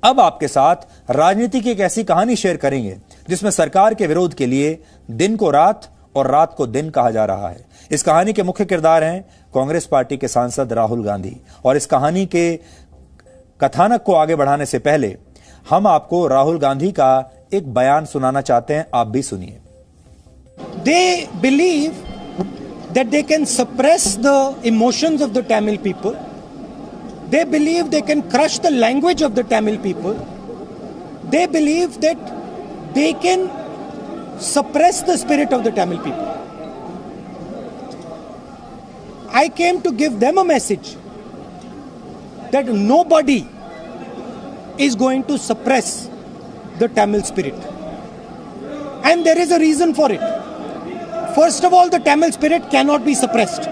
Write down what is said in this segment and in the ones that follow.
अब आपके साथ राजनीति की एक ऐसी कहानी शेयर करेंगे जिसमें सरकार के विरोध के लिए दिन को रात और रात को दिन कहा जा रहा है। इस कहानी के मुख्य किरदार हैं कांग्रेस पार्टी के सांसद राहुल गांधी। और इस कहानी के कथानक को आगे बढ़ाने से पहले हम आपको राहुल गांधी का एक बयान सुनाना चाहते हैं, आप भी सुनिए। They believe that they can suppress the emotions of the Tamil people. They believe they can crush the language of the Tamil people. They believe that they can suppress the spirit of the Tamil people. I came to give them a message that nobody is going to suppress the Tamil spirit. And there is a reason for it. First of all, the Tamil spirit cannot be suppressed.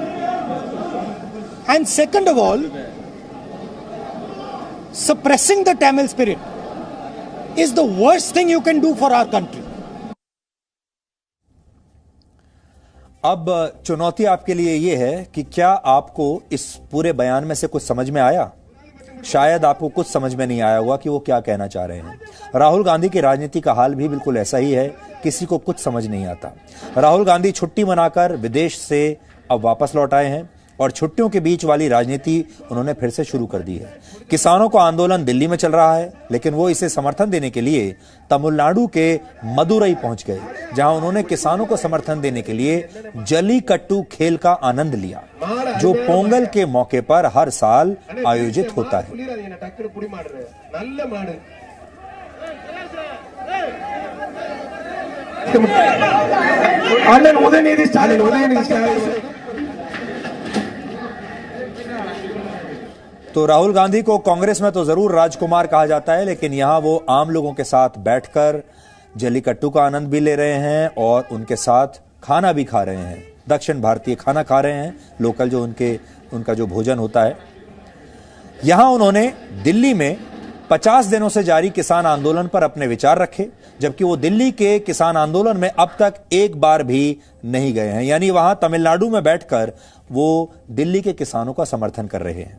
And second of all, suppressing the Tamil spirit is the worst thing you can do for our country. अब चुनौती आपके लिए यह है कि क्या आपको इस पूरे बयान में से कुछ समझ में आया? शायद आपको कुछ समझ में नहीं आया होगा कि वो क्या कहना चाह रहे हैं। राहुल गांधी की राजनीति का हाल भी बिल्कुल ऐसा ही है, किसी को कुछ समझ नहीं आता। राहुल गांधी छुट्टी मनाकर विदेश से अब वापस लौट आए हैं और छुट्टियों के बीच वाली राजनीति उन्होंने फिर से शुरू कर दी है। किसानों का आंदोलन दिल्ली में चल रहा है, लेकिन वो इसे समर्थन देने के लिए तमिलनाडु के मदुरई पहुंच गए, जहां उन्होंने किसानों को समर्थन देने के लिए जल्लीकट्टू खेल का आनंद लिया, जो पोंगल के मौके पर हर साल आयोजित होता है। तो राहुल गांधी को कांग्रेस में तो जरूर राजकुमार कहा जाता है, लेकिन यहां वो आम लोगों के साथ बैठकर जल्लीकट्टू का आनंद भी ले रहे हैं और उनके साथ खाना भी खा रहे हैं, दक्षिण भारतीय खाना खा रहे हैं, लोकल जो उनका जो भोजन होता है। यहां उन्होंने दिल्ली में 50 दिनों से जारी किसान आंदोलन पर अपने विचार रखे, जबकि वो दिल्ली के किसान आंदोलन में अब तक एक बार भी नहीं गए हैं। यानी वहां तमिलनाडु में बैठकर वो दिल्ली के किसानों का समर्थन कर रहे हैं।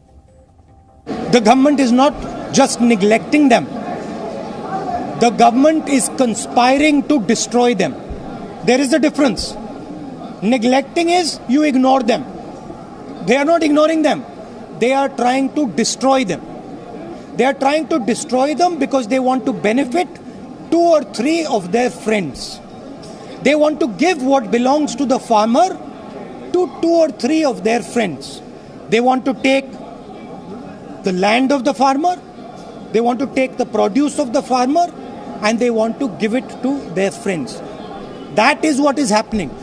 The government is not just neglecting them. The government is conspiring to destroy them. There is a difference. Neglecting is you ignore them. They are not ignoring them. They are trying to destroy them. They are trying to destroy them because they want to benefit 2 or 3 of their friends. They want to give what belongs to the farmer to 2 or 3 of their friends. They want to take the land of the farmer, they want to take the produce of the farmer, and they want to give it to their friends. That is what is happening.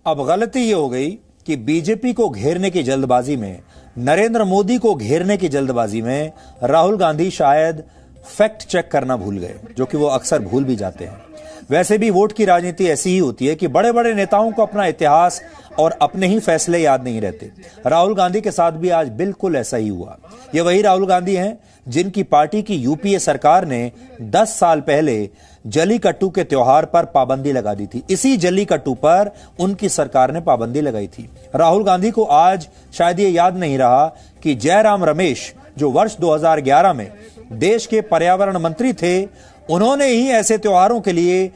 अब गलती ये हो गई कि BJP को घेरने की जल्दबाजी में, नरेंद्र मोदी को घेरने की जल्दबाजी में राहुल गांधी शायद फैक्ट चेक करना भूल गए, जो कि वो अक्सर भूल भी जाते हैं। वैसे भी वोट की राजनीति ऐसी ही होती है कि बड़े बड़े नेताओं को अपना इतिहास और अपने ही फैसले याद नहीं रहते। राहुल गांधी के साथ भी आज बिल्कुल ऐसा ही हुआ। ये वही राहुल गांधी हैं जिनकी पार्टी की यूपीए सरकार ने 10 साल पहले जल्लीकट्टू के त्योहार पर पाबंदी लगा दी थी। इसी जल्लीकट्टू पर उनकी सरकार ने पाबंदी लगाई थी। राहुल गांधी को आज शायद ये याद नहीं रहा कि जयराम रमेश, जो वर्ष 2011 में देश के पर्यावरण मंत्री थे, उन्होंने ही ऐसे त्योहारों के लिए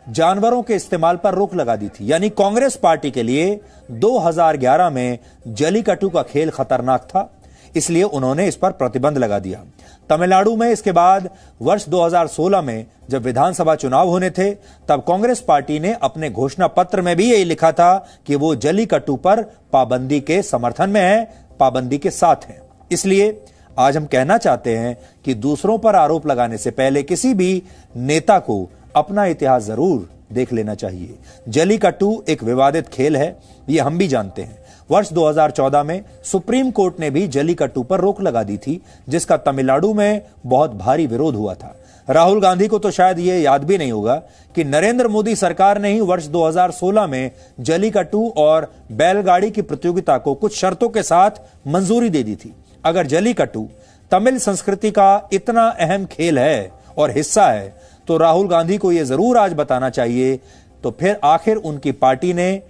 जानवरों के इस्तेमाल पर रोक लगा दी थी। यानी कांग्रेस पार्टी के लिए 2011 में जल्लीकट्टू का खेल खतरनाक था, इसलिए उन्होंने इस पर प्रतिबंध लगा दिया। तमिलनाडु में इसके बाद वर्ष 2016 में जब विधानसभा चुनाव होने थे, तब कांग्रेस पार्टी ने अपने घोषणा पत्र में भी यही लिखा था कि वो जल्लीकट्टू पर पाबंदी के समर्थन में है, पाबंदी के साथ है। इसलिए आज हम कहना चाहते हैं कि दूसरों पर आरोप लगाने से पहले किसी भी नेता को अपना इतिहास जरूर देख लेना चाहिए। जल्लीकट्टू एक विवादित खेल है, यह हम भी जानते हैं। वर्ष 2014 में सुप्रीम कोर्ट ने भी जल्लीकट्टू पर रोक लगा दी थी, जिसका तमिलनाडु में बहुत भारी विरोध हुआ था। राहुल गांधी को तो शायद यह याद भी नहीं होगा कि नरेंद्र मोदी सरकार ने ही वर्ष 2016 में जल्लीकट्टू और बैलगाड़ी की प्रतियोगिता को कुछ शर्तों के साथ मंजूरी दे दी थी। अगर जल्लीकट्टू तमिल संस्कृति का इतना अहम खेल है और हिस्सा है, तो राहुल गांधी को यह जरूर आज बताना चाहिए, तो फिर आखिर उनकी पार्टी ने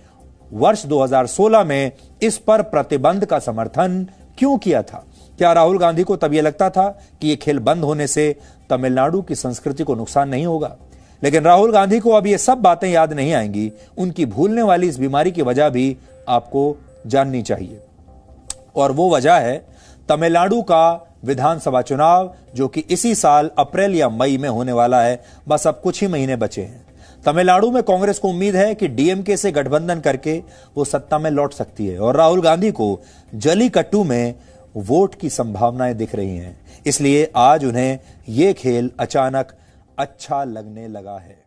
वर्ष 2016 में इस पर प्रतिबंध का समर्थन क्यों किया था। क्या राहुल गांधी को तब यह लगता था कि यह खेल बंद होने से तमिलनाडु की संस्कृति को नुकसान नहीं होगा? लेकिन राहुल गांधी को अब ये सब बातें याद नहीं आएंगी। उनकी भूलने वाली इस बीमारी की वजह भी आपको जाननी चाहिए, और वो वजह है तमिलनाडु का विधानसभा चुनाव, जो कि इसी साल अप्रैल या मई में होने वाला है। बस अब कुछ ही महीने बचे हैं। तमिलनाडु में कांग्रेस को उम्मीद है कि डीएमके से गठबंधन करके वो सत्ता में लौट सकती है, और राहुल गांधी को जलीकट्टू में वोट की संभावनाएं दिख रही हैं। इसलिए आज उन्हें यह खेल अचानक अच्छा लगने लगा है।